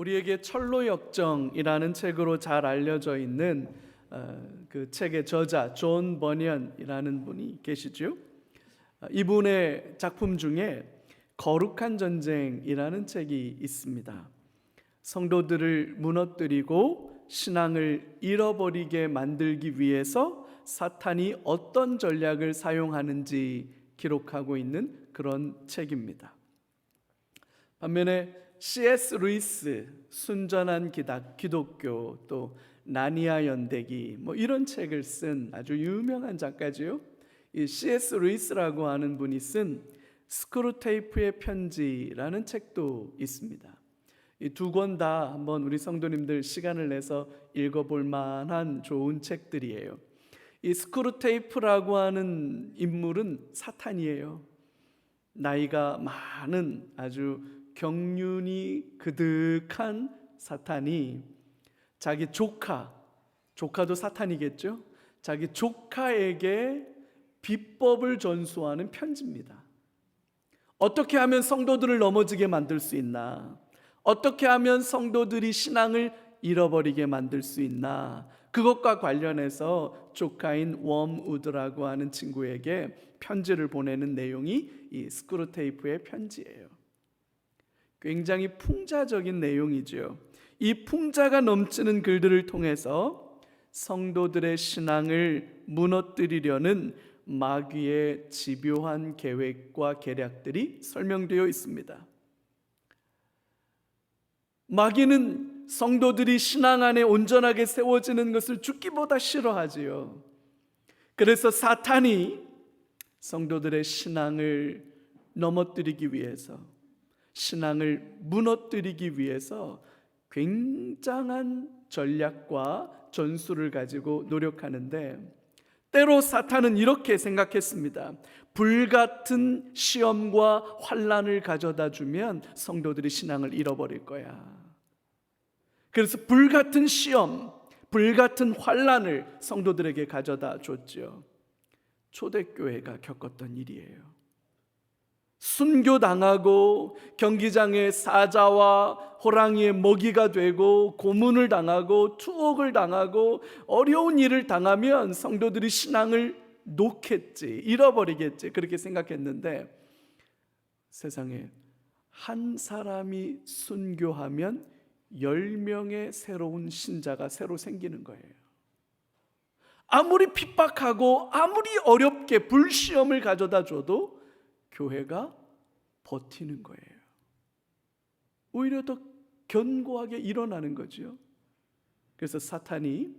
우리에게 철로역정이라는 책으로 잘 알려져 있는 그 책의 저자 존 버니언이라는 분이 계시죠. 이분의 작품 중에 거룩한 전쟁이라는 책이 있습니다. 성도들을 무너뜨리고 신앙을 잃어버리게 만들기 위해서 사탄이 어떤 전략을 사용하는지 기록하고 있는 그런 책입니다. 반면에 C.S. 루이스 순전한 기독교, 또 나니아 연대기 이런 책을 쓴 아주 유명한 작가지요. 이 C.S. 루이스라고 하는 분이 쓴 스크루테이프의 편지라는 책도 있습니다. 이 두 권 다 한번 우리 성도님들 시간을 내서 읽어볼 만한 좋은 책들이에요. 이 스크루테이프라고 하는 인물은 사탄이에요. 나이가 많은 아주 경륜이 그득한 사탄이 자기 조카도 사탄이겠죠? 자기 조카에게 비법을 전수하는 편지입니다. 어떻게 하면 성도들을 넘어지게 만들 수 있나? 어떻게 하면 성도들이 신앙을 잃어버리게 만들 수 있나? 그것과 관련해서 조카인 웜우드라고 하는 친구에게 편지를 보내는 내용이 이 스크루테이프의 편지예요. 굉장히 풍자적인 내용이죠. 이 풍자가 넘치는 글들을 통해서 성도들의 신앙을 무너뜨리려는 마귀의 집요한 계획과 계략들이 설명되어 있습니다. 마귀는 성도들이 신앙 안에 온전하게 세워지는 것을 죽기보다 싫어하지요. 그래서 사탄이 성도들의 신앙을 넘어뜨리기 위해서, 신앙을 무너뜨리기 위해서 굉장한 전략과 전술을 가지고 노력하는데, 때로 사탄은 이렇게 생각했습니다. 불같은 시험과 환난을 가져다 주면 성도들이 신앙을 잃어버릴 거야. 그래서 불같은 시험, 불같은 환난을 성도들에게 가져다 줬죠. 초대교회가 겪었던 일이에요. 순교당하고 경기장의 사자와 호랑이의 먹이가 되고 고문을 당하고 투옥을 당하고 어려운 일을 당하면 성도들이 신앙을 놓겠지, 잃어버리겠지, 그렇게 생각했는데 세상에 한 사람이 순교하면 10명의 새로운 신자가 새로 생기는 거예요. 아무리 핍박하고 아무리 어렵게 불시험을 가져다 줘도 교회가 버티는 거예요. 오히려 더 견고하게 일어나는 거죠. 그래서 사탄이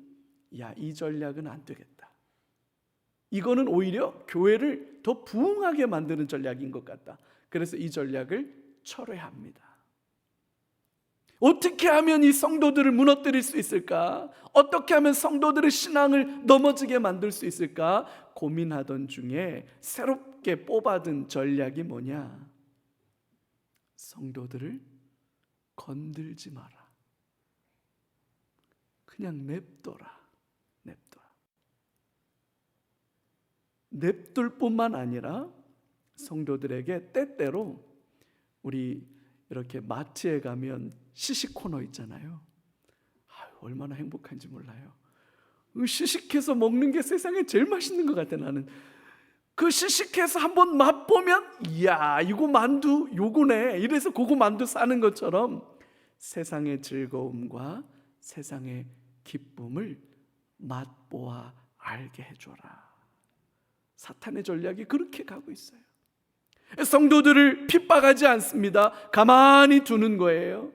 이 전략은 안 되겠다. 이거는 오히려 교회를 더 부흥하게 만드는 전략인 것 같다. 그래서 이 전략을 철회합니다. 어떻게 하면 이 성도들을 무너뜨릴 수 있을까? 어떻게 하면 성도들의 신앙을 넘어지게 만들 수 있을까? 고민하던 중에 새롭게 뽑아든 전략이 뭐냐? 성도들을 건들지 마라. 그냥 냅둬라. 냅둘 뿐만 아니라 성도들에게 때때로 우리 이렇게 마트에 가면 시식 코너 있잖아요. 얼마나 행복한지 몰라요. 시식해서 먹는 게 세상에 제일 맛있는 것 같아. 나는 그 시식해서 한번 맛보면 이거 만두 요거네, 이래서 그거 만두 싸는 것처럼 세상의 즐거움과 세상의 기쁨을 맛보아 알게 해줘라. 사탄의 전략이 그렇게 가고 있어요. 성도들을 핍박하지 않습니다. 가만히 두는 거예요.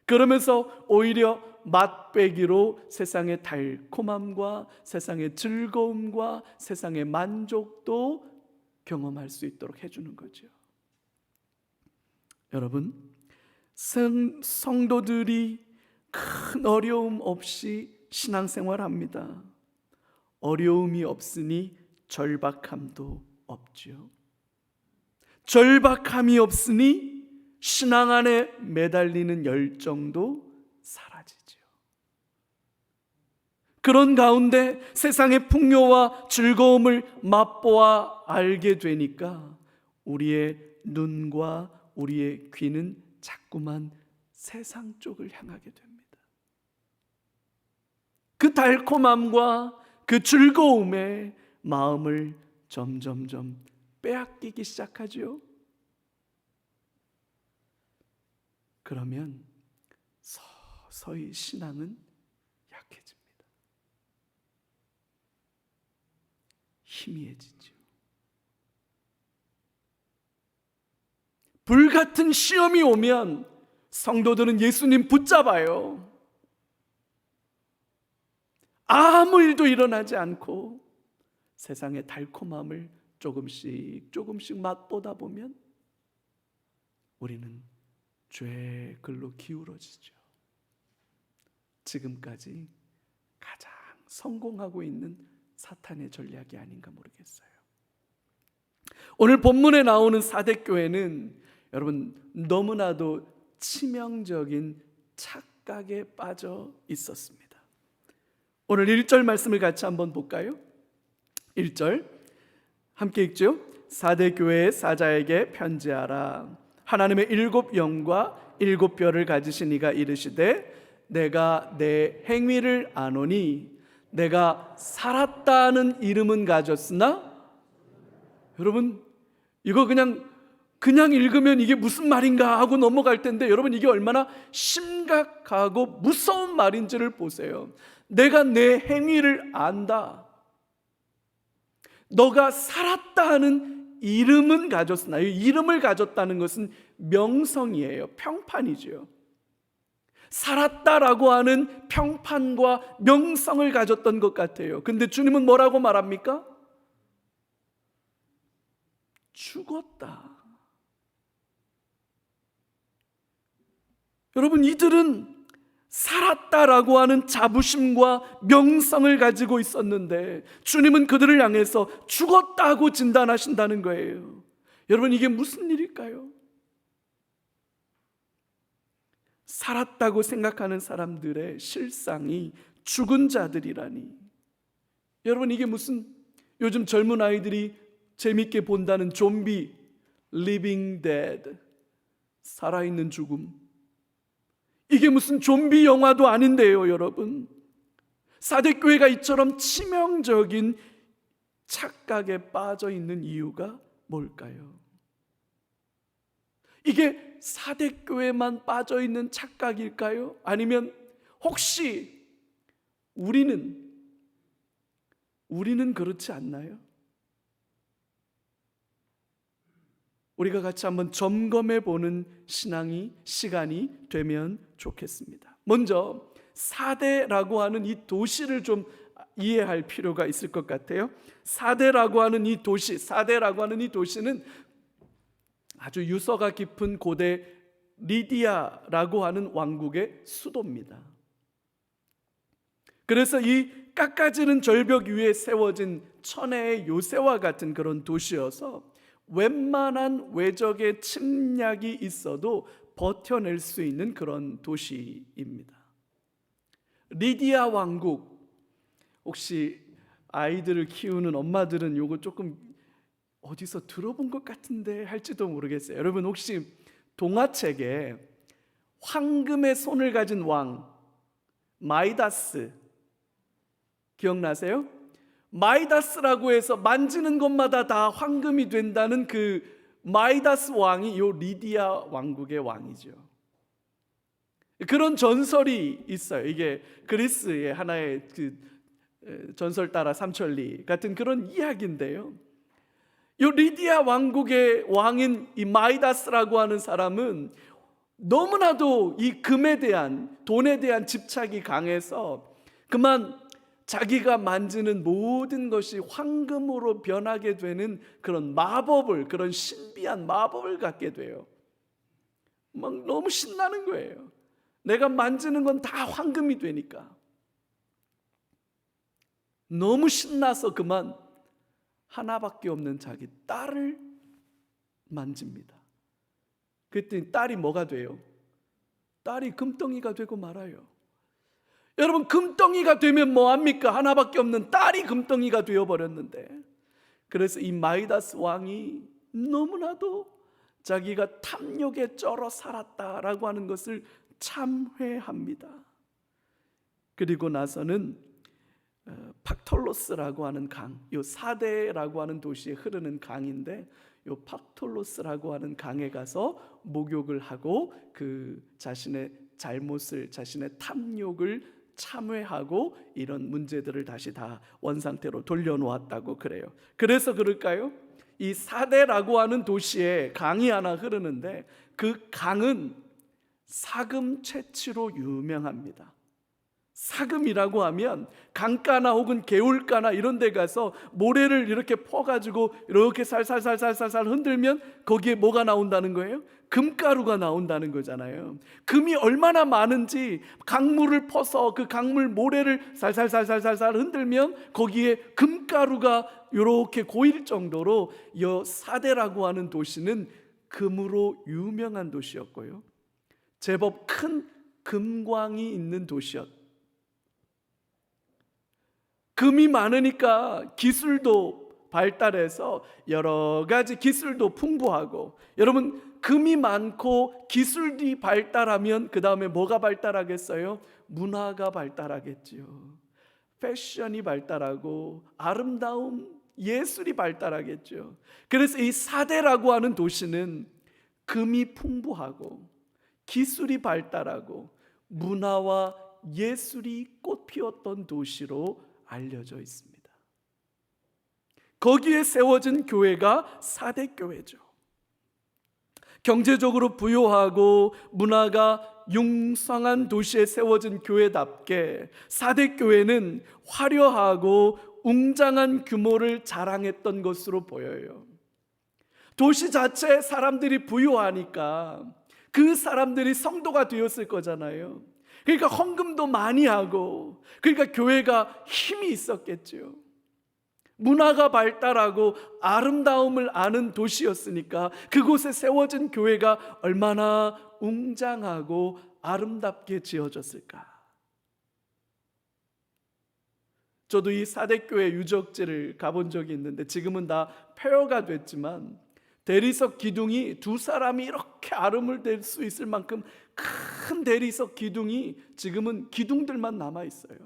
그러면서 오히려 맛배기로 세상의 달콤함과 세상의 즐거움과 세상의 만족도 경험할 수 있도록 해주는 거죠. 여러분, 성도들이 큰 어려움 없이 신앙생활합니다. 어려움이 없으니 절박함도 없죠. 절박함이 없으니 신앙 안에 매달리는 열정도 사라지죠. 그런 가운데 세상의 풍요와 즐거움을 맛보아 알게 되니까 우리의 눈과 우리의 귀는 자꾸만 세상 쪽을 향하게 됩니다. 그 달콤함과 그 즐거움에 마음을 점점점 빼앗기기 시작하죠. 그러면 서서히 신앙은 약해집니다. 희미해지죠. 불같은 시험이 오면 성도들은 예수님 붙잡아요. 아무 일도 일어나지 않고 세상의 달콤함을 조금씩 맛보다 보면 우리는 죄의 글로 기울어지죠. 지금까지 가장 성공하고 있는 사탄의 전략이 아닌가 모르겠어요. 오늘 본문에 나오는 사대교회는 여러분 너무나도 치명적인 착각에 빠져 있었습니다. 오늘 1절 말씀을 같이 한번 볼까요? 1절 함께 읽죠. 사대교회의 사자에게 편지하라. 하나님의 7 영과 7 뼈를 가지신 이가 이르시되 내가 내 행위를 아노니 내가 살았다는 이름은 가졌으나, 여러분 이거 그냥 읽으면 이게 무슨 말인가 하고 넘어갈 텐데 여러분 이게 얼마나 심각하고 무서운 말인지를 보세요. 내가 내 행위를 안다. 너가 살았다 하는 이름은 가졌으나, 이 이름을 가졌다는 것은 명성이에요. 평판이죠. 살았다라고 하는 평판과 명성을 가졌던 것 같아요. 근데 주님은 뭐라고 말합니까? 죽었다. 여러분 이들은 살았다라고 하는 자부심과 명성을 가지고 있었는데 주님은 그들을 향해서 죽었다고 진단하신다는 거예요. 여러분 이게 무슨 일일까요? 살았다고 생각하는 사람들의 실상이 죽은 자들이라니. 여러분 이게 무슨, 요즘 젊은 아이들이 재밌게 본다는 좀비, living dead, 살아있는 죽음, 이게 무슨 좀비 영화도 아닌데요. 여러분 사대교회가 이처럼 치명적인 착각에 빠져 있는 이유가 뭘까요? 이게 사대교회만 빠져 있는 착각일까요? 아니면 혹시 우리는 그렇지 않나요? 우리가 같이 한번 점검해 보는 시간이 되면 좋겠습니다. 먼저 사대라고 하는 이 도시를 좀 이해할 필요가 있을 것 같아요. 사대라고 하는 이 도시는 아주 유서가 깊은 고대 리디아라고 하는 왕국의 수도입니다. 그래서 이 깎아지는 절벽 위에 세워진 천혜의 요새와 같은 그런 도시여서 웬만한 외적의 침략이 있어도 버텨낼 수 있는 그런 도시입니다. 리디아 왕국, 혹시 아이들을 키우는 엄마들은 요거 조금 어디서 들어본 것 같은데 할지도 모르겠어요. 여러분 혹시 동화책에 황금의 손을 가진 왕 마이다스 기억나세요? 마이다스라고 해서 만지는 것마다 다 황금이 된다는 그 마이다스 왕이 요 리디아 왕국의 왕이죠. 그런 전설이 있어요. 이게 그리스의 하나의 그 전설 따라 삼천리 같은 그런 이야기인데요. 요 리디아 왕국의 왕인 이 마이다스라고 하는 사람은 너무나도 이 금에 대한, 돈에 대한 집착이 강해서 그만 자기가 만지는 모든 것이 황금으로 변하게 되는 그런 마법을, 그런 신비한 마법을 갖게 돼요. 막 너무 신나는 거예요. 내가 만지는 건 다 황금이 되니까. 너무 신나서 그만 하나밖에 없는 자기 딸을 만집니다. 그랬더니 딸이 뭐가 돼요? 딸이 금덩이가 되고 말아요. 여러분 금덩이가 되면 뭐합니까? 하나밖에 없는 딸이 금덩이가 되어버렸는데, 그래서 이 마이다스 왕이 너무나도 자기가 탐욕에 쩔어 살았다라고 하는 것을 참회합니다. 그리고 나서는 팍톨로스라고 하는 강, 요 사대라고 하는 도시에 흐르는 강인데 요 팍톨로스라고 하는 강에 가서 목욕을 하고 그 자신의 잘못을, 자신의 탐욕을 참회하고 이런 문제들을 다시 다 원상태로 돌려놓았다고 그래요. 그래서 그럴까요? 이 사대라고 하는 도시에 강이 하나 흐르는데 그 강은 사금 채취로 유명합니다. 사금이라고 하면 강가나 혹은 개울가나 이런 데 가서 모래를 이렇게 퍼가지고 이렇게 살살살살살살 흔들면 거기에 뭐가 나온다는 거예요? 금가루가 나온다는 거잖아요. 금이 얼마나 많은지 강물을 퍼서 그 강물 모래를 살살살살살 흔들면 거기에 금가루가 이렇게 고일 정도로 이 사대라고 하는 도시는 금으로 유명한 도시였고요, 제법 큰 금광이 있는 도시였고, 금이 많으니까 기술도 발달해서 여러 가지 기술도 풍부하고, 여러분 금이 많고 기술이 발달하면 그 다음에 뭐가 발달하겠어요? 문화가 발달하겠지요. 패션이 발달하고 아름다움, 예술이 발달하겠죠. 그래서 이 사대라고 하는 도시는 금이 풍부하고 기술이 발달하고 문화와 예술이 꽃피웠던 도시로 알려져 있습니다. 거기에 세워진 교회가 사대교회죠. 경제적으로 부유하고 문화가 융성한 도시에 세워진 교회답게 사대교회는 화려하고 웅장한 규모를 자랑했던 것으로 보여요. 도시 자체에 사람들이 부유하니까 그 사람들이 성도가 되었을 거잖아요. 그러니까 헌금도 많이 하고, 그러니까 교회가 힘이 있었겠죠. 문화가 발달하고 아름다움을 아는 도시였으니까 그곳에 세워진 교회가 얼마나 웅장하고 아름답게 지어졌을까. 저도 이 사대교회 유적지를 가본 적이 있는데 지금은 다 폐허가 됐지만 대리석 기둥이 두 사람이 이렇게 아름을 댈 수 있을 만큼 큰 대리석 기둥이 지금은 기둥들만 남아 있어요.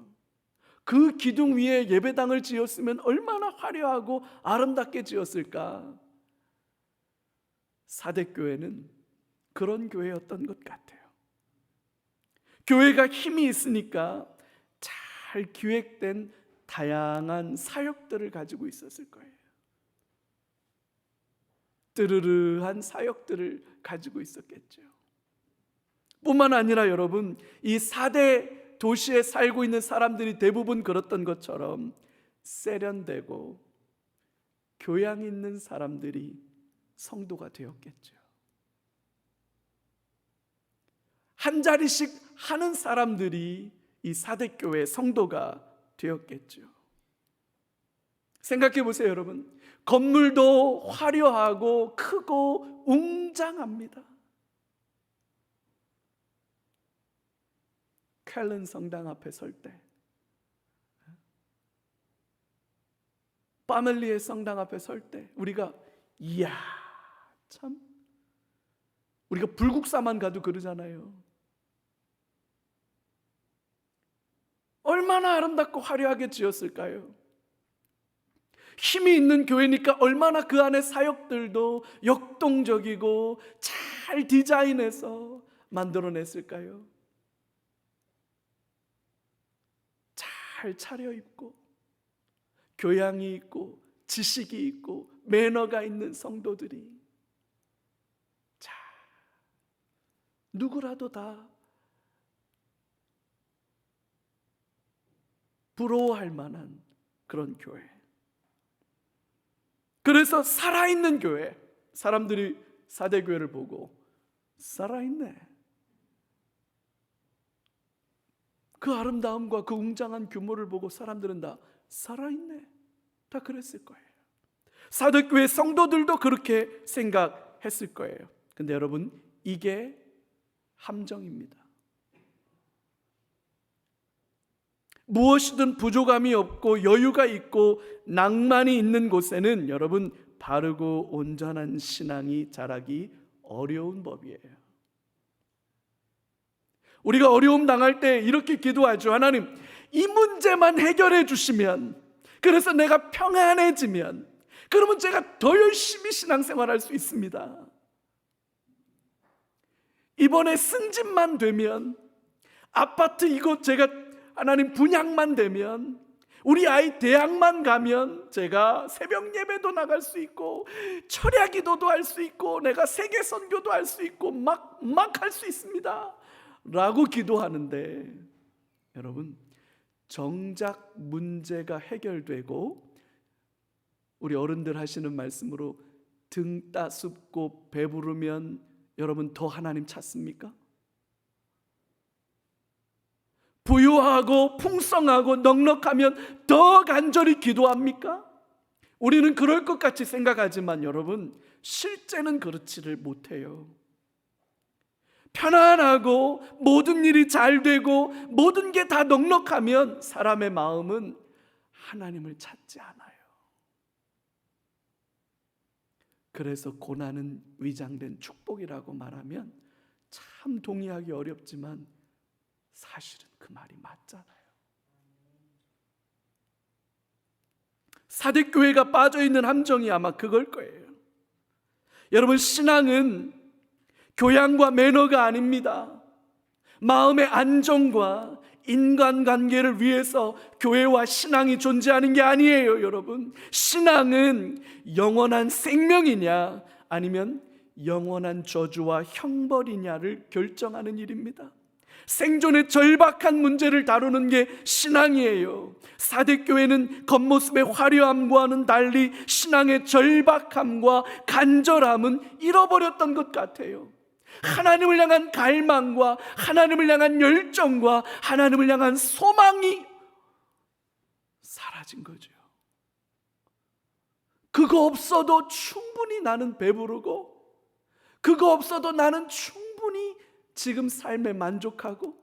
그 기둥 위에 예배당을 지었으면 얼마나 화려하고 아름답게 지었을까. 사대교회는 그런 교회였던 것 같아요. 교회가 힘이 있으니까 잘 기획된 다양한 사역들을 가지고 있었을 거예요. 뜨르르한 사역들을 가지고 있었겠죠. 뿐만 아니라 여러분, 이 4대 도시에 살고 있는 사람들이 대부분 그렇던 것처럼 세련되고 교양 있는 사람들이 성도가 되었겠죠. 한 자리씩 하는 사람들이 이 4대 교회 성도가 되었겠죠. 생각해 보세요, 여러분. 건물도 화려하고 크고 웅장합니다. 켈른 성당 앞에 설 때, 파멜리의 성당 앞에 설 때 우리가 이야, 참, 우리가 불국사만 가도 그러잖아요. 얼마나 아름답고 화려하게 지었을까요? 힘이 있는 교회니까 얼마나 그 안에 사역들도 역동적이고 잘 디자인해서 만들어냈을까요? 잘 차려입고 교양이 있고 지식이 있고 매너가 있는 성도들이, 자, 누구라도 다 부러워할 만한 그런 교회. 그래서 살아있는 교회, 사람들이 사대교회를 보고 살아있네, 그 아름다움과 그 웅장한 규모를 보고 사람들은 다 살아있네, 다 그랬을 거예요. 사대교회 성도들도 그렇게 생각했을 거예요. 근데 여러분, 이게 함정입니다. 무엇이든 부족함이 없고 여유가 있고 낭만이 있는 곳에는 여러분, 바르고 온전한 신앙이 자라기 어려운 법이에요. 우리가 어려움 당할 때 이렇게 기도하죠. 하나님, 이 문제만 해결해 주시면, 그래서 내가 평안해지면, 그러면 제가 더 열심히 신앙생활할 수 있습니다. 이번에 승진만 되면, 아파트 이곳 제가 하나님 분양만 되면, 우리 아이 대학만 가면 제가 새벽 예배도 나갈 수 있고 철야 기도도 할 수 있고 내가 세계 선교도 할 수 있고 막 할 수 있습니다 라고 기도하는데, 여러분, 정작 문제가 해결되고 우리 어른들 하시는 말씀으로 등 따숩고 배부르면 여러분 더 하나님 찾습니까? 부유하고 풍성하고 넉넉하면 더 간절히 기도합니까? 우리는 그럴 것 같이 생각하지만 여러분, 실제는 그렇지를 못해요. 편안하고 모든 일이 잘 되고 모든 게 다 넉넉하면 사람의 마음은 하나님을 찾지 않아요. 그래서 고난은 위장된 축복이라고 말하면 참 동의하기 어렵지만 사실은 그 말이 맞잖아요. 사대교회가 빠져있는 함정이 아마 그걸 거예요. 여러분, 신앙은 교양과 매너가 아닙니다. 마음의 안정과 인간관계를 위해서 교회와 신앙이 존재하는 게 아니에요. 여러분, 신앙은 영원한 생명이냐 아니면 영원한 저주와 형벌이냐를 결정하는 일입니다. 생존의 절박한 문제를 다루는 게 신앙이에요. 사대교회는 겉모습의 화려함과는 달리 신앙의 절박함과 간절함은 잃어버렸던 것 같아요. 하나님을 향한 갈망과 하나님을 향한 열정과 하나님을 향한 소망이 사라진 거죠. 그거 없어도 충분히 나는 배부르고, 그거 없어도 나는 충분히 지금 삶에 만족하고,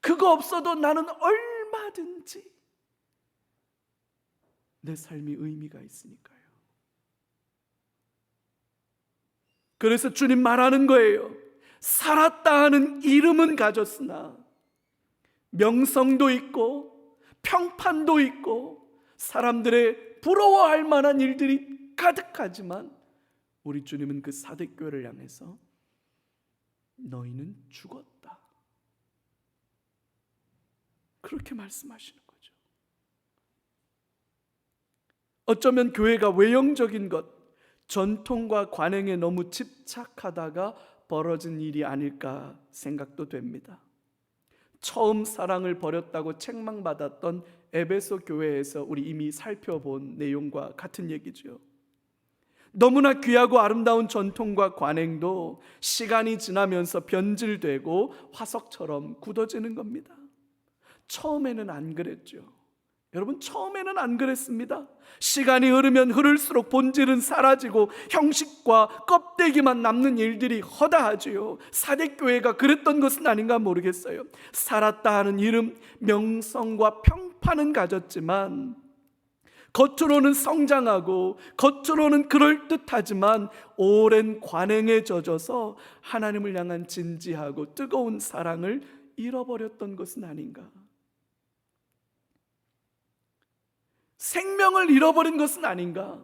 그거 없어도 나는 얼마든지 내 삶이 의미가 있으니까요. 그래서 주님 말하는 거예요. 살았다 하는 이름은 가졌으나 명성도 있고 평판도 있고 사람들의 부러워할 만한 일들이 가득하지만 우리 주님은 그 사대교회를 향해서 너희는 죽었다, 그렇게 말씀하시는 거죠. 어쩌면 교회가 외형적인 것, 전통과 관행에 너무 집착하다가 벌어진 일이 아닐까 생각도 됩니다. 처음 사랑을 버렸다고 책망받았던 에베소 교회에서 우리 이미 살펴본 내용과 같은 얘기죠. 너무나 귀하고 아름다운 전통과 관행도 시간이 지나면서 변질되고 화석처럼 굳어지는 겁니다. 처음에는 안 그랬죠. 여러분, 처음에는 안 그랬습니다. 시간이 흐르면 흐를수록 본질은 사라지고 형식과 껍데기만 남는 일들이 허다하지요. 사대교회가 그랬던 것은 아닌가 모르겠어요. 살았다 하는 이름, 명성과 평판은 가졌지만 겉으로는 성장하고 겉으로는 그럴듯하지만 오랜 관행에 젖어서 하나님을 향한 진지하고 뜨거운 사랑을 잃어버렸던 것은 아닌가. 생명을 잃어버린 것은 아닌가.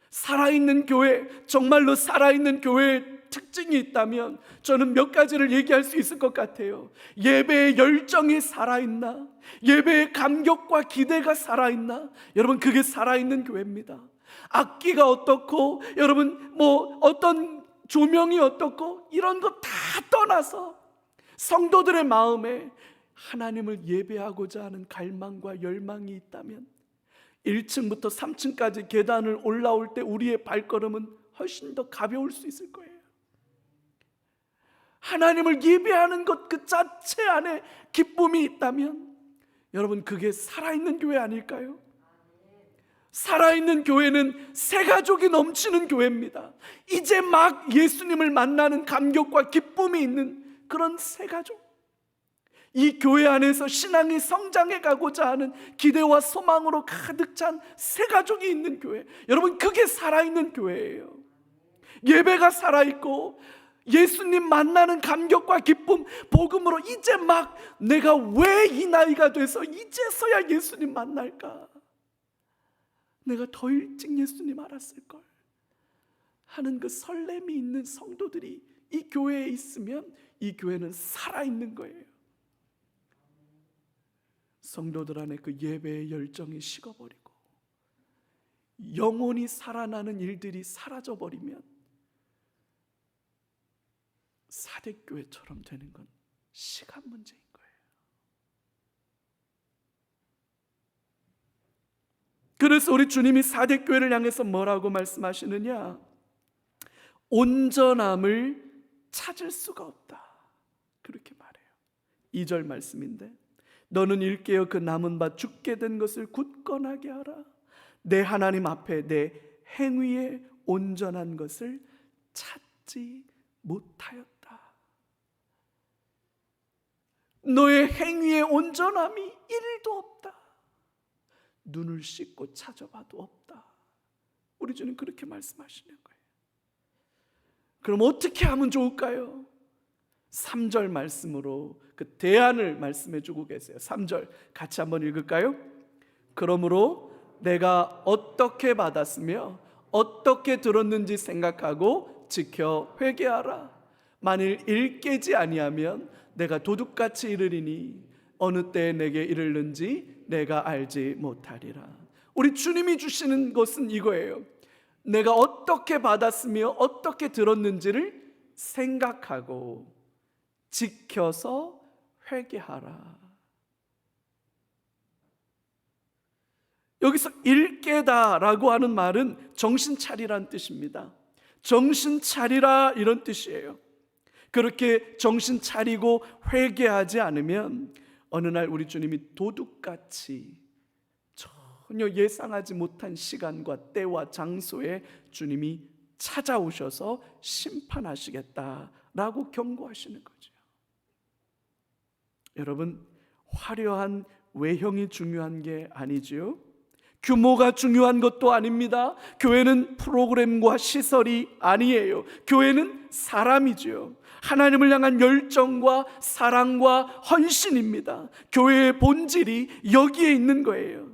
살아있는 교회, 정말로 살아있는 교회의 특징이 있다면 저는 몇 가지를 얘기할 수 있을 것 같아요. 예배의 열정이 살아있나? 예배의 감격과 기대가 살아있나? 여러분, 그게 살아있는 교회입니다. 악기가 어떻고 여러분 어떤 조명이 어떻고 이런 거 다 떠나서 성도들의 마음에 하나님을 예배하고자 하는 갈망과 열망이 있다면 1층부터 3층까지 계단을 올라올 때 우리의 발걸음은 훨씬 더 가벼울 수 있을 거예요. 하나님을 예배하는 것 그 자체 안에 기쁨이 있다면 여러분, 그게 살아있는 교회 아닐까요? 살아있는 교회는 새 가족이 넘치는 교회입니다. 이제 막 예수님을 만나는 감격과 기쁨이 있는 그런 새 가족, 이 교회 안에서 신앙이 성장해 가고자 하는 기대와 소망으로 가득 찬 새 가족이 있는 교회, 여러분, 그게 살아있는 교회예요. 예배가 살아있고 예수님 만나는 감격과 기쁨, 복음으로 이제 막 내가 왜 이 나이가 돼서 이제서야 예수님 만날까? 내가 더 일찍 예수님 알았을걸 하는 그 설렘이 있는 성도들이 이 교회에 있으면 이 교회는 살아있는 거예요. 성도들 안에 그 예배의 열정이 식어버리고 영혼이 살아나는 일들이 사라져버리면 사대교회처럼 되는 건 시간 문제인 거예요. 그래서 우리 주님이 사대교회를 향해서 뭐라고 말씀하시느냐? 온전함을 찾을 수가 없다, 그렇게 말해요. 2절 말씀인데, 너는 일깨어 그 남은 바 죽게 된 것을 굳건하게 하라. 내 하나님 앞에 내 행위에 온전한 것을 찾지 못하였다. 너의 행위의 온전함이 1도 없다. 눈을 씻고 찾아봐도 없다. 우리 주님 그렇게 말씀하시는 거예요. 그럼 어떻게 하면 좋을까요? 3절 말씀으로 그 대안을 말씀해 주고 계세요. 3절 같이 한번 읽을까요? 그러므로 내가 어떻게 받았으며 어떻게 들었는지 생각하고 지켜 회개하라. 만일 일깨지 아니하면 내가 도둑같이 이르리니 어느 때에 내게 이르는지 내가 알지 못하리라. 우리 주님이 주시는 것은 이거예요. 내가 어떻게 받았으며 어떻게 들었는지를 생각하고 지켜서 회개하라. 여기서 일깨다라고 하는 말은 정신 차리라는 뜻입니다. 정신 차리라 이런 뜻이에요. 그렇게 정신 차리고 회개하지 않으면 어느 날 우리 주님이 도둑같이 전혀 예상하지 못한 시간과 때와 장소에 주님이 찾아오셔서 심판하시겠다라고 경고하시는 거죠. 여러분, 화려한 외형이 중요한 게 아니지요. 규모가 중요한 것도 아닙니다. 교회는 프로그램과 시설이 아니에요. 교회는 사람이지요. 하나님을 향한 열정과 사랑과 헌신입니다. 교회의 본질이 여기에 있는 거예요.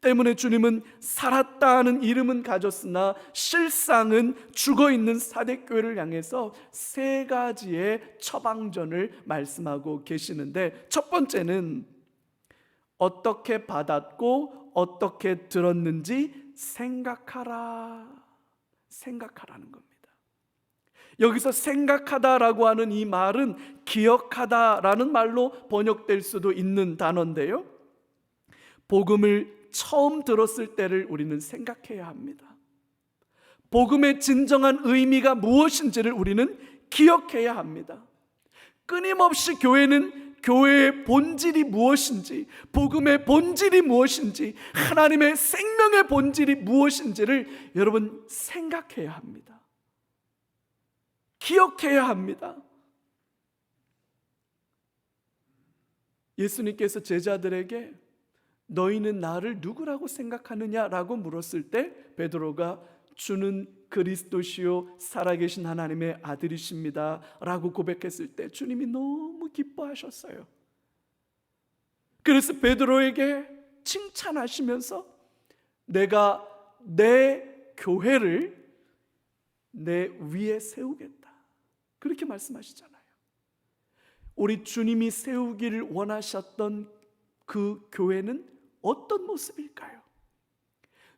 때문에 주님은 살았다는 이름은 가졌으나 실상은 죽어있는 사대교회를 향해서 3가지의 처방전을 말씀하고 계시는데, 첫 번째는 어떻게 받았고 어떻게 들었는지 생각하라는 겁니다. 여기서 생각하다라고 하는 이 말은 기억하다라는 말로 번역될 수도 있는 단어인데요, 복음을 처음 들었을 때를 우리는 생각해야 합니다. 복음의 진정한 의미가 무엇인지를 우리는 기억해야 합니다. 끊임없이 교회의 본질이 무엇인지, 복음의 본질이 무엇인지, 하나님의 생명의 본질이 무엇인지를 여러분 생각해야 합니다. 기억해야 합니다. 예수님께서 제자들에게 너희는 나를 누구라고 생각하느냐라고 물었을 때 베드로가 주는 그리스도시요 살아계신 하나님의 아들이십니다 라고 고백했을 때 주님이 너무 기뻐하셨어요. 그래서 베드로에게 칭찬하시면서 내가 내 교회를 내 위에 세우겠다 그렇게 말씀하시잖아요. 우리 주님이 세우기를 원하셨던 그 교회는 어떤 모습일까요?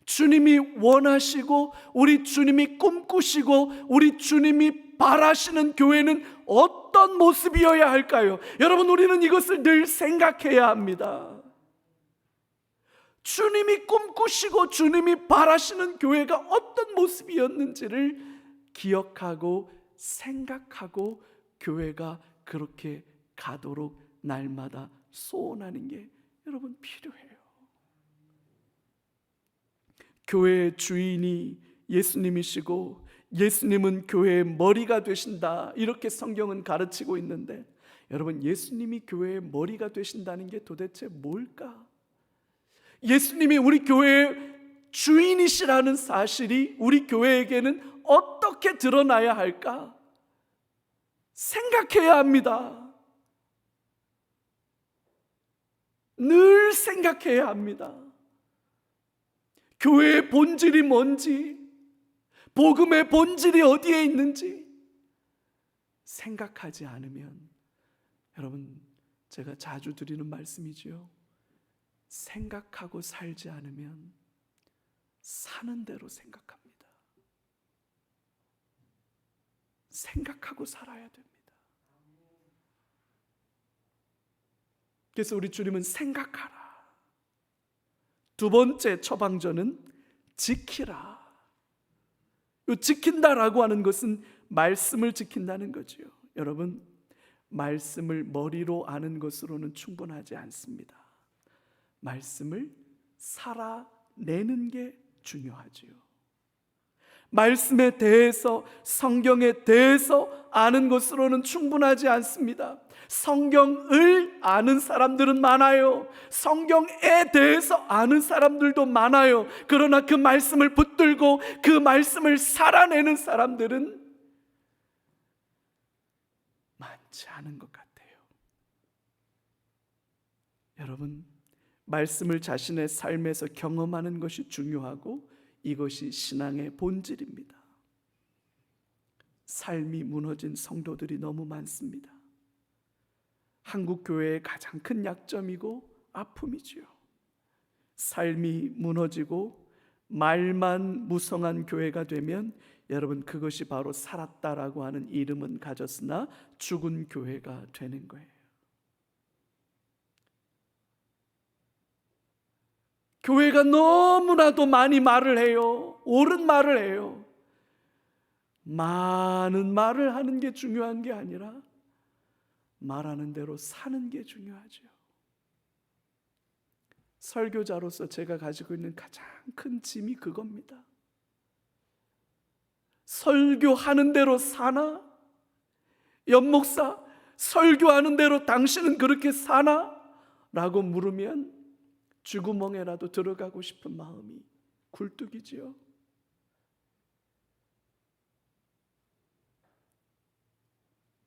주님이 원하시고 우리 주님이 꿈꾸시고 우리 주님이 바라시는 교회는 어떤 모습이어야 할까요? 여러분, 우리는 이것을 늘 생각해야 합니다. 주님이 꿈꾸시고 주님이 바라시는 교회가 어떤 모습이었는지를 기억하고 생각하고 교회가 그렇게 가도록 날마다 소원하는 게 여러분 필요해요. 교회의 주인이 예수님이시고 예수님은 교회의 머리가 되신다 이렇게 성경은 가르치고 있는데, 여러분, 예수님이 교회의 머리가 되신다는 게 도대체 뭘까? 예수님이 우리 교회의 주인이시라는 사실이 우리 교회에게는 어떻게 드러나야 할까? 생각해야 합니다. 늘 생각해야 합니다. 교회의 본질이 뭔지, 복음의 본질이 어디에 있는지 생각하지 않으면, 여러분, 제가 자주 드리는 말씀이지요. 생각하고 살지 않으면 사는 대로 생각합니다. 생각하고 살아야 됩니다. 그래서 우리 주님은 생각하라. 두 번째 처방전은 지키라. 이 지킨다라고 하는 것은 말씀을 지킨다는 거죠. 여러분, 말씀을 머리로 아는 것으로는 충분하지 않습니다. 말씀을 살아내는 게 중요하지요. 말씀에 대해서, 성경에 대해서 아는 것으로는 충분하지 않습니다. 성경을 아는 사람들은 많아요. 성경에 대해서 아는 사람들도 많아요. 그러나 그 말씀을 붙들고 그 말씀을 살아내는 사람들은 많지 않은 것 같아요. 여러분, 말씀을 자신의 삶에서 경험하는 것이 중요하고 이것이 신앙의 본질입니다. 삶이 무너진 성도들이 너무 많습니다. 한국 교회의 가장 큰 약점이고 아픔이지요. 삶이 무너지고 말만 무성한 교회가 되면 여러분, 그것이 바로 살았다라고 하는 이름은 가졌으나 죽은 교회가 되는 거예요. 교회가 너무나도 많이 말을 해요. 옳은 말을 해요. 많은 말을 하는 게 중요한 게 아니라 말하는 대로 사는 게 중요하죠. 설교자로서 제가 가지고 있는 가장 큰 짐이 그겁니다. 설교하는 대로 사나? 연목사, 설교하는 대로 당신은 그렇게 사나? 라고 물으면 쥐구멍에라도 들어가고 싶은 마음이 굴뚝이지요.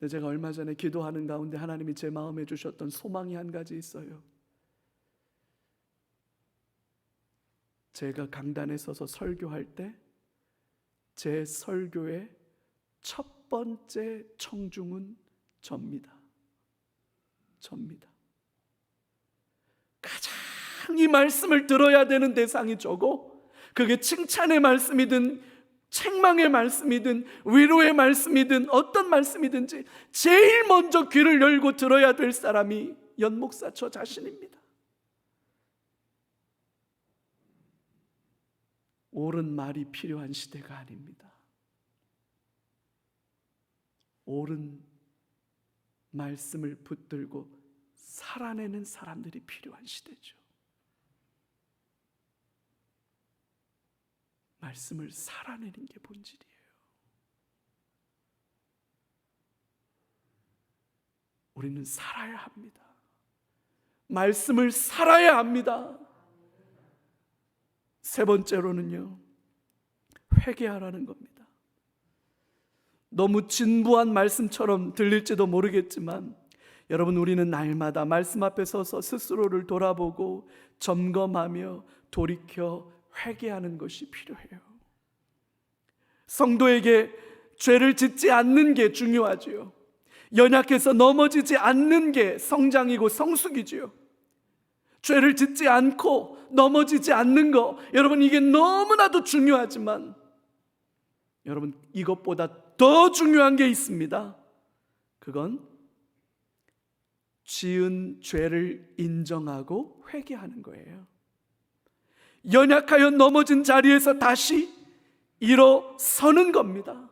제가 얼마 전에 기도하는 가운데 하나님이 제 마음에 주셨던 소망이 한 가지 있어요. 제가 강단에 서서 설교할 때 제 설교의 첫 번째 청중은 접니다. 가장 이 말씀을 들어야 되는 대상이 저고, 그게 칭찬의 말씀이든 책망의 말씀이든 위로의 말씀이든 어떤 말씀이든지 제일 먼저 귀를 열고 들어야 될 사람이 연목사 저 자신입니다. 옳은 말이 필요한 시대가 아닙니다. 옳은 말씀을 붙들고 살아내는 사람들이 필요한 시대죠. 말씀을 살아내는 게 본질이에요. 우리는 살아야 합니다. 말씀을 살아야 합니다. 세 번째로는요, 회개하라는 겁니다. 너무 진부한 말씀처럼 들릴지도 모르겠지만 여러분, 우리는 날마다 말씀 앞에 서서 스스로를 돌아보고 점검하며 돌이켜 회개하는 것이 필요해요. 성도에게 죄를 짓지 않는 게 중요하지요. 연약해서 넘어지지 않는 게 성장이고 성숙이지요. 죄를 짓지 않고 넘어지지 않는 거, 여러분, 이게 너무나도 중요하지만 여러분, 이것보다 더 중요한 게 있습니다. 그건 지은 죄를 인정하고 회개하는 거예요. 연약하여 넘어진 자리에서 다시 일어서는 겁니다.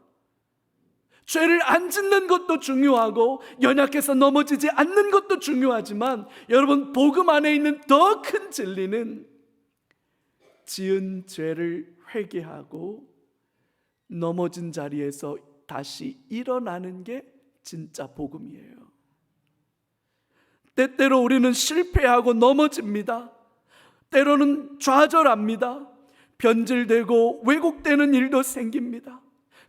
죄를 안 짓는 것도 중요하고 연약해서 넘어지지 않는 것도 중요하지만 여러분, 복음 안에 있는 더 큰 진리는 지은 죄를 회개하고 넘어진 자리에서 다시 일어나는 게 진짜 복음이에요. 때때로 우리는 실패하고 넘어집니다. 때로는 좌절합니다. 변질되고 왜곡되는 일도 생깁니다.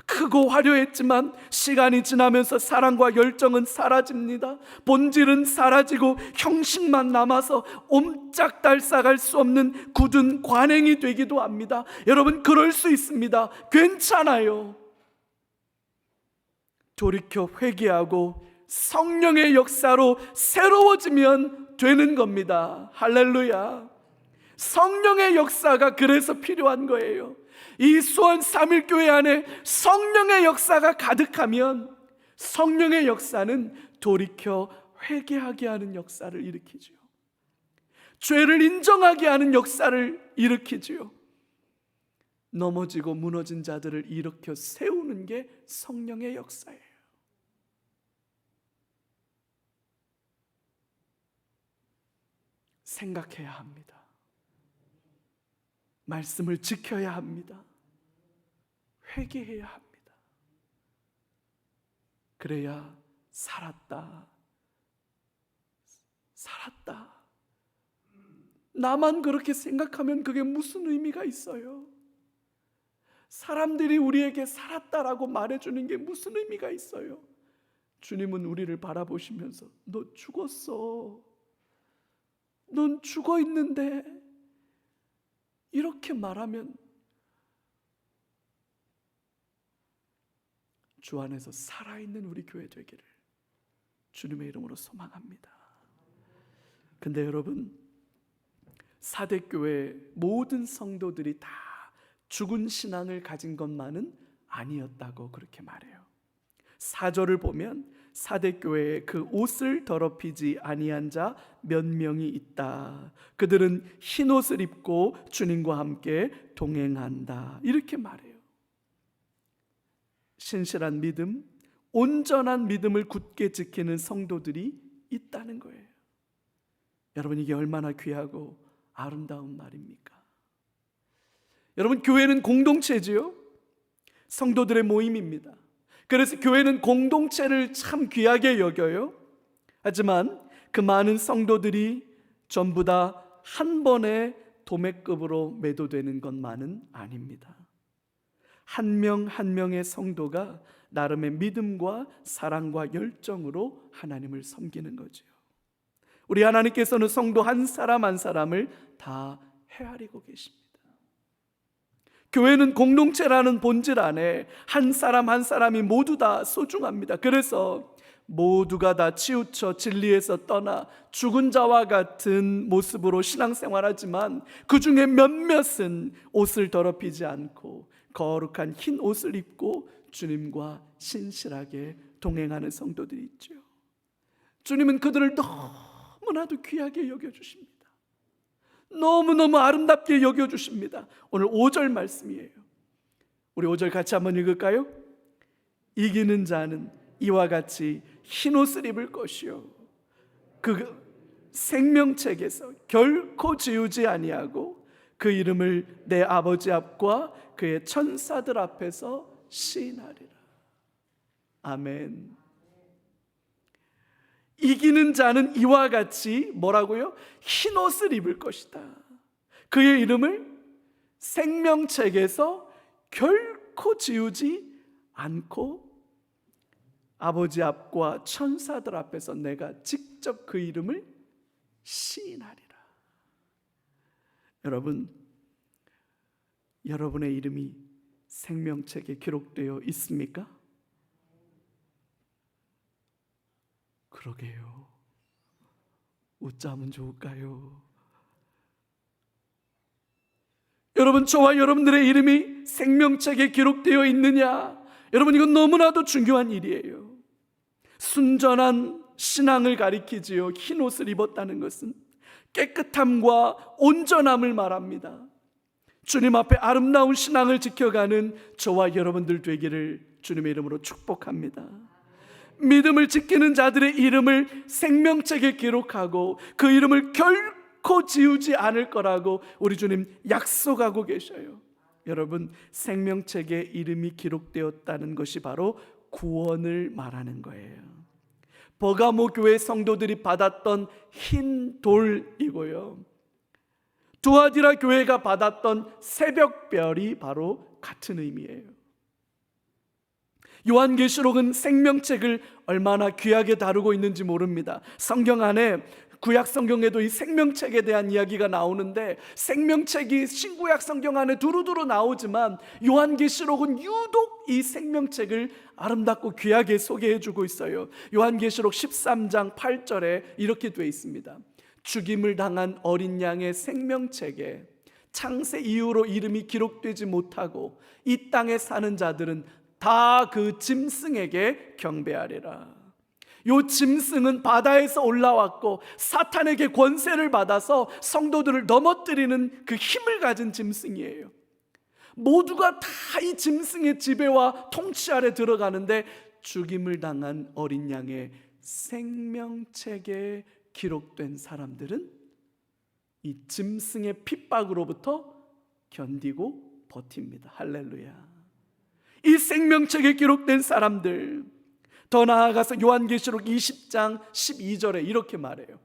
크고 화려했지만 시간이 지나면서 사랑과 열정은 사라집니다. 본질은 사라지고 형식만 남아서 옴짝달싹할 수 없는 굳은 관행이 되기도 합니다. 여러분, 그럴 수 있습니다. 괜찮아요. 돌이켜 회개하고 성령의 역사로 새로워지면 되는 겁니다. 할렐루야. 성령의 역사가 그래서 필요한 거예요. 이 수원 3일교회 안에 성령의 역사가 가득하면 성령의 역사는 돌이켜 회개하게 하는 역사를 일으키죠. 죄를 인정하게 하는 역사를 일으키죠. 넘어지고 무너진 자들을 일으켜 세우는 게 성령의 역사예요. 생각해야 합니다. 말씀을 지켜야 합니다. 회개해야 합니다. 그래야 살았다. 나만 그렇게 생각하면 그게 무슨 의미가 있어요? 사람들이 우리에게 살았다라고 말해주는 게 무슨 의미가 있어요? 주님은 우리를 바라보시면서 너 죽었어. 넌 죽어 있는데, 이렇게 말하면 주 안에서 살아있는 우리 교회 되기를 주님의 이름으로 소망합니다. 근데 여러분, 사대교회 모든 성도들이 다 죽은 신앙을 가진 것만은 아니었다고 그렇게 말해요. 4절을 보면 사대교회에 그 옷을 더럽히지 아니한 자 몇 명이 있다. 그들은 흰 옷을 입고 주님과 함께 동행한다. 이렇게 말해요. 신실한 믿음, 온전한 믿음을 굳게 지키는 성도들이 있다는 거예요. 여러분, 이게 얼마나 귀하고 아름다운 말입니까? 여러분, 교회는 공동체지요. 성도들의 모임입니다. 그래서 교회는 공동체를 참 귀하게 여겨요. 하지만 그 많은 성도들이 전부 다 한 번에 도매급으로 매도되는 것만은 아닙니다. 한 명 한 명의 성도가 나름의 믿음과 사랑과 열정으로 하나님을 섬기는 거죠. 우리 하나님께서는 성도 한 사람 한 사람을 다 헤아리고 계십니다. 교회는 공동체라는 본질 안에 한 사람 한 사람이 모두 다 소중합니다. 그래서 모두가 다 치우쳐 진리에서 떠나 죽은 자와 같은 모습으로 신앙생활하지만 그 중에 몇몇은 옷을 더럽히지 않고 거룩한 흰 옷을 입고 주님과 신실하게 동행하는 성도들이 있죠. 주님은 그들을 너무나도 귀하게 여겨주십니다. 너무너무 아름답게 여겨주십니다. 오늘 5절 말씀이에요. 우리 5절 같이 한번 읽을까요? 이기는 자는 이와 같이 흰옷을 입을 것이요 그 생명책에서 결코 지우지 아니하고 그 이름을 내 아버지 앞과 그의 천사들 앞에서 시인하리라. 아멘. 이기는 자는 이와 같이 뭐라고요? 흰옷을 입을 것이다. 그의 이름을 생명책에서 결코 지우지 않고 아버지 앞과 천사들 앞에서 내가 직접 그 이름을 시인하리라. 여러분, 여러분의 이름이 생명책에 기록되어 있습니까? 그러게요. 어쩌면 좋을까요? 여러분, 저와 여러분들의 이름이 생명책에 기록되어 있느냐? 여러분, 이건 너무나도 중요한 일이에요. 순전한 신앙을 가리키지요. 흰 옷을 입었다는 것은 깨끗함과 온전함을 말합니다. 주님 앞에 아름다운 신앙을 지켜가는 저와 여러분들 되기를 주님의 이름으로 축복합니다. 믿음을 지키는 자들의 이름을 생명책에 기록하고 그 이름을 결코 지우지 않을 거라고 우리 주님 약속하고 계셔요. 여러분, 생명책에 이름이 기록되었다는 것이 바로 구원을 말하는 거예요. 버가모 교회 성도들이 받았던 흰 돌이고요, 두아디라 교회가 받았던 새벽별이 바로 같은 의미예요. 요한계시록은 생명책을 얼마나 귀하게 다루고 있는지 모릅니다. 성경 안에 구약 성경에도 이 생명책에 대한 이야기가 나오는데, 생명책이 신구약 성경 안에 두루두루 나오지만 요한계시록은 유독 이 생명책을 아름답고 귀하게 소개해주고 있어요. 요한계시록 13장 8절에 이렇게 되어 있습니다. 죽임을 당한 어린 양의 생명책에 창세 이후로 이름이 기록되지 못하고 이 땅에 사는 자들은 다 그 짐승에게 경배하리라. 요 짐승은 바다에서 올라왔고 사탄에게 권세를 받아서 성도들을 넘어뜨리는 그 힘을 가진 짐승이에요. 모두가 다 이 짐승의 지배와 통치 아래 들어가는데, 죽임을 당한 어린 양의 생명책에 기록된 사람들은 이 짐승의 핍박으로부터 견디고 버팁니다. 할렐루야. 이 생명책에 기록된 사람들, 더 나아가서 요한계시록 20장 12절에 이렇게 말해요.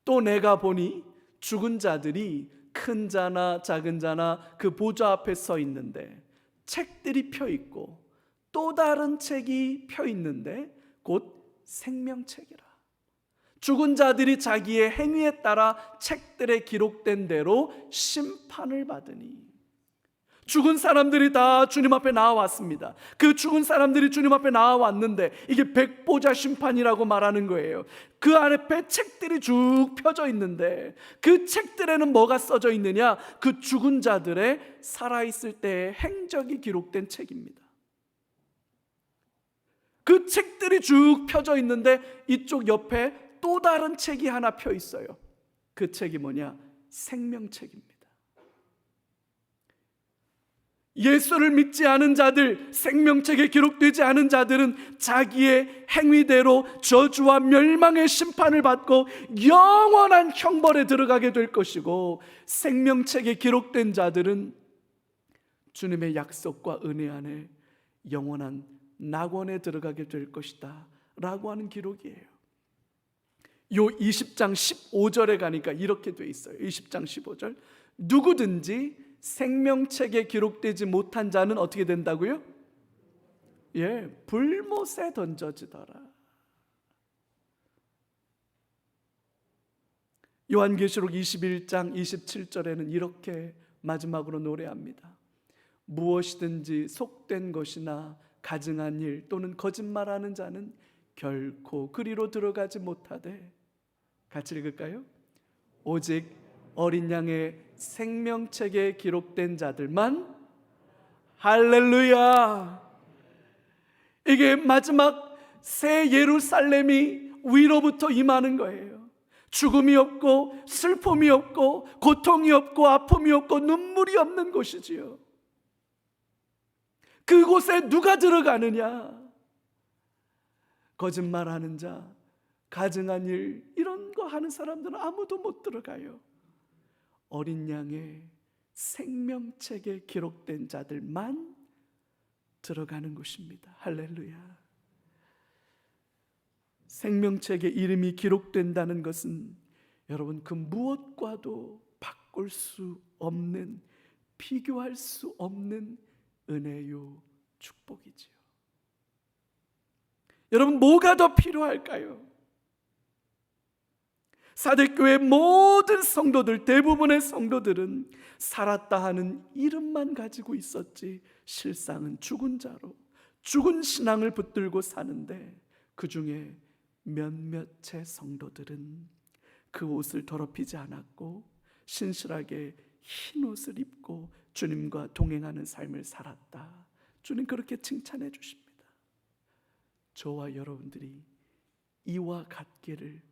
또 내가 보니 죽은 자들이 큰 자나 작은 자나 그 보좌 앞에 서 있는데 책들이 펴 있고 또 다른 책이 펴 있는데 곧 생명책이라. 죽은 자들이 자기의 행위에 따라 책들에 기록된 대로 심판을 받으니. 죽은 사람들이 다 주님 앞에 나와왔습니다. 그 죽은 사람들이 주님 앞에 나와왔는데 이게 백보자 심판이라고 말하는 거예요. 그 앞에 책들이 쭉 펴져 있는데 그 책들에는 뭐가 써져 있느냐? 그 죽은 자들의 살아있을 때의 행적이 기록된 책입니다. 그 책들이 쭉 펴져 있는데 이쪽 옆에 또 다른 책이 하나 펴 있어요. 그 책이 뭐냐? 생명책입니다. 예수를 믿지 않은 자들, 생명책에 기록되지 않은 자들은 자기의 행위대로 저주와 멸망의 심판을 받고 영원한 형벌에 들어가게 될 것이고, 생명책에 기록된 자들은 주님의 약속과 은혜 안에 영원한 낙원에 들어가게 될 것이다 라고 하는 기록이에요. 요 20장 15절에 가니까 이렇게 돼 있어요. 20장 15절, 누구든지 생명책에 기록되지 못한 자는 어떻게 된다고요? 불못에 던져지더라. 요한계시록 21장 27절에는 이렇게 마지막으로 노래합니다. 무엇이든지 속된 것이나 가증한 일 또는 거짓말하는 자는 결코 그리로 들어가지 못하되, 같이 읽을까요? 오직 어린 양의 생명책에 기록된 자들만. 할렐루야. 이게 마지막 새 예루살렘이 위로부터 임하는 거예요. 죽음이 없고 슬픔이 없고 고통이 없고 아픔이 없고 눈물이 없는 곳이지요. 그곳에 누가 들어가느냐? 거짓말하는 자, 가증한 일, 이런 거 하는 사람들은 아무도 못 들어가요. 어린 양의 생명책에 기록된 자들만 들어가는 곳입니다. 할렐루야. 생명책에 이름이 기록된다는 것은 여러분 그 무엇과도 바꿀 수 없는, 비교할 수 없는 은혜요 축복이지요. 여러분 뭐가 더 필요할까요? 사대교회 모든 성도들, 대부분의 성도들은 살았다 하는 이름만 가지고 있었지 실상은 죽은 자로 죽은 신앙을 붙들고 사는데, 그 중에 몇몇의 성도들은 그 옷을 더럽히지 않았고 신실하게 흰 옷을 입고 주님과 동행하는 삶을 살았다. 주님 그렇게 칭찬해 주십니다. 저와 여러분들이 이와 같기를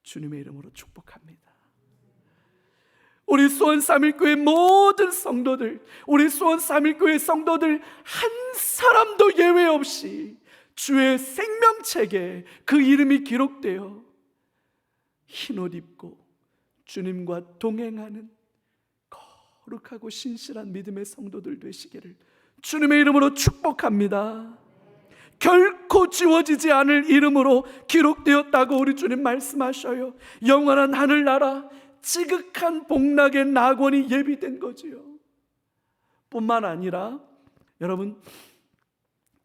주님의 이름으로 축복합니다. 우리 수원 삼일교회 모든 성도들, 우리 수원 삼일교회 성도들 한 사람도 예외 없이 주의 생명책에 그 이름이 기록되어 흰옷 입고 주님과 동행하는 거룩하고 신실한 믿음의 성도들 되시기를 주님의 이름으로 축복합니다. 결코 지워지지 않을 이름으로 기록되었다고 우리 주님 말씀하셔요. 영원한 하늘나라, 지극한 복락의 낙원이 예비된 거지요. 뿐만 아니라 여러분,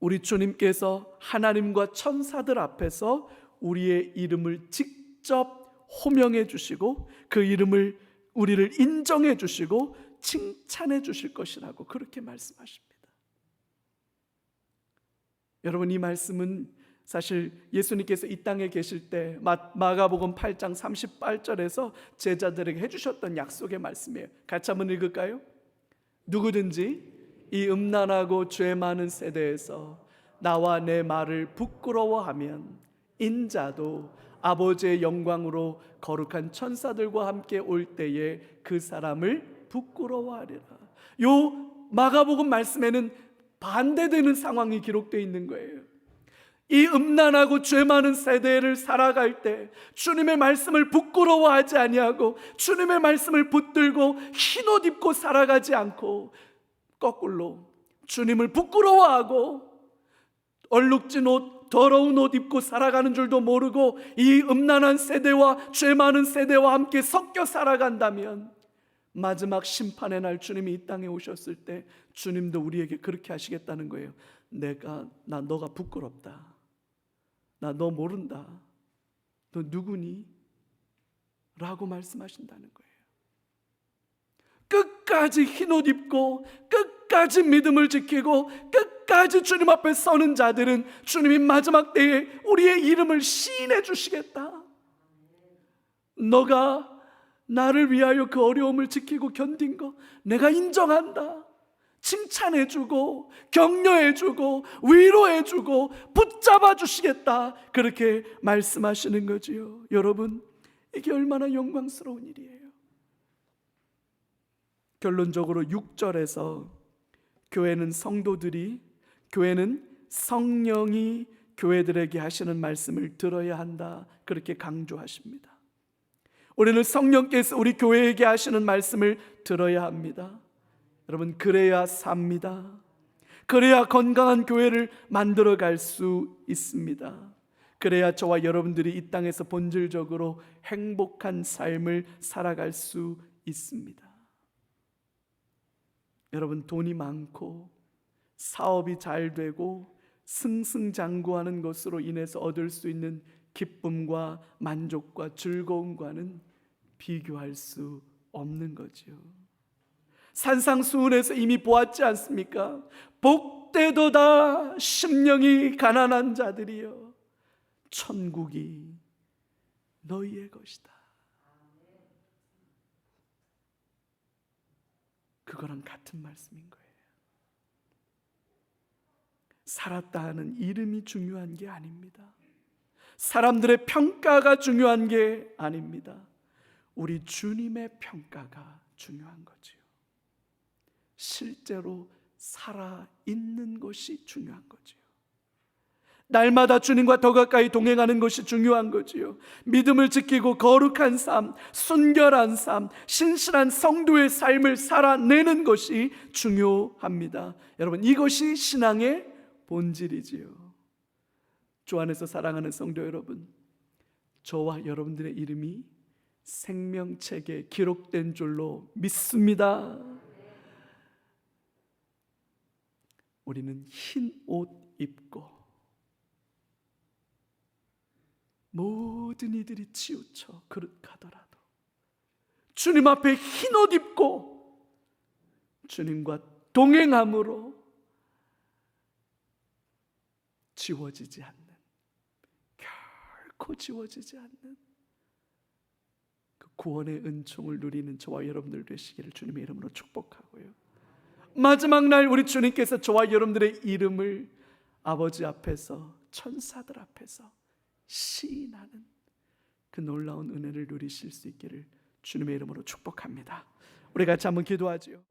우리 주님께서 하나님과 천사들 앞에서 우리의 이름을 직접 호명해 주시고 그 이름을 우리를 인정해 주시고 칭찬해 주실 것이라고 그렇게 말씀하십니다. 여러분, 이 말씀은 사실 예수님께서 이 땅에 계실 때 마가복음 8장 38절에서 제자들에게 해주셨던 약속의 말씀이에요. 같이 한번 읽을까요? 누구든지 이 음란하고 죄 많은 세대에서 나와 내 말을 부끄러워하면 인자도 아버지의 영광으로 거룩한 천사들과 함께 올 때에 그 사람을 부끄러워하리라. 요 마가복음 말씀에는 반대되는 상황이 기록되어 있는 거예요. 이 음란하고 죄 많은 세대를 살아갈 때 주님의 말씀을 부끄러워하지 아니하고 주님의 말씀을 붙들고 흰옷 입고 살아가지 않고 거꾸로 주님을 부끄러워하고 얼룩진 옷, 더러운 옷 입고 살아가는 줄도 모르고 이 음란한 세대와 죄 많은 세대와 함께 섞여 살아간다면 마지막 심판의 날 주님이 이 땅에 오셨을 때 주님도 우리에게 그렇게 하시겠다는 거예요. 너가 부끄럽다. 나 너 모른다. 너 누구니? 라고 말씀하신다는 거예요. 끝까지 흰옷 입고 끝까지 믿음을 지키고 끝까지 주님 앞에 서는 자들은 주님이 마지막 때에 우리의 이름을 시인해 주시겠다. 너가 나를 위하여 그 어려움을 지키고 견딘 거 내가 인정한다. 칭찬해주고 격려해주고 위로해주고 붙잡아 주시겠다. 그렇게 말씀하시는 거지요. 여러분, 이게 얼마나 영광스러운 일이에요. 결론적으로 6절에서 교회는 성령이 교회들에게 하시는 말씀을 들어야 한다. 그렇게 강조하십니다. 우리는 성령께서 우리 교회에게 하시는 말씀을 들어야 합니다. 여러분, 그래야 삽니다. 그래야 건강한 교회를 만들어갈 수 있습니다. 그래야 저와 여러분들이 이 땅에서 본질적으로 행복한 삶을 살아갈 수 있습니다. 여러분, 돈이 많고 사업이 잘 되고 승승장구하는 것으로 인해서 얻을 수 있는 기쁨과 만족과 즐거움과는 비교할 수 없는 거지요. 산상수훈에서 이미 보았지 않습니까? 복되도다 심령이 가난한 자들이여 천국이 너희의 것이다. 그거랑 같은 말씀인 거예요. 살았다 하는 이름이 중요한 게 아닙니다. 사람들의 평가가 중요한 게 아닙니다. 우리 주님의 평가가 중요한 거지요. 실제로 살아있는 것이 중요한 거지요. 날마다 주님과 더 가까이 동행하는 것이 중요한 거지요. 믿음을 지키고 거룩한 삶, 순결한 삶, 신실한 성도의 삶을 살아내는 것이 중요합니다. 여러분, 이것이 신앙의 본질이지요. 주 안에서 사랑하는 성도 여러분, 저와 여러분들의 이름이 생명책에 기록된 줄로 믿습니다. 우리는 흰 옷 입고 모든 이들이 치우쳐 그릇하더라도 주님 앞에 흰 옷 입고 주님과 동행함으로 지워지지 않는, 결코 지워지지 않는 그 구원의 은총을 누리는 저와 여러분들 되시기를 주님의 이름으로 축복하고요. 마지막 날 우리 주님께서 저와 여러분들의 이름을 아버지 앞에서 천사들 앞에서 시인하는 그 놀라운 은혜를 누리실 수 있기를 주님의 이름으로 축복합니다. 우리 같이 한번 기도하지요.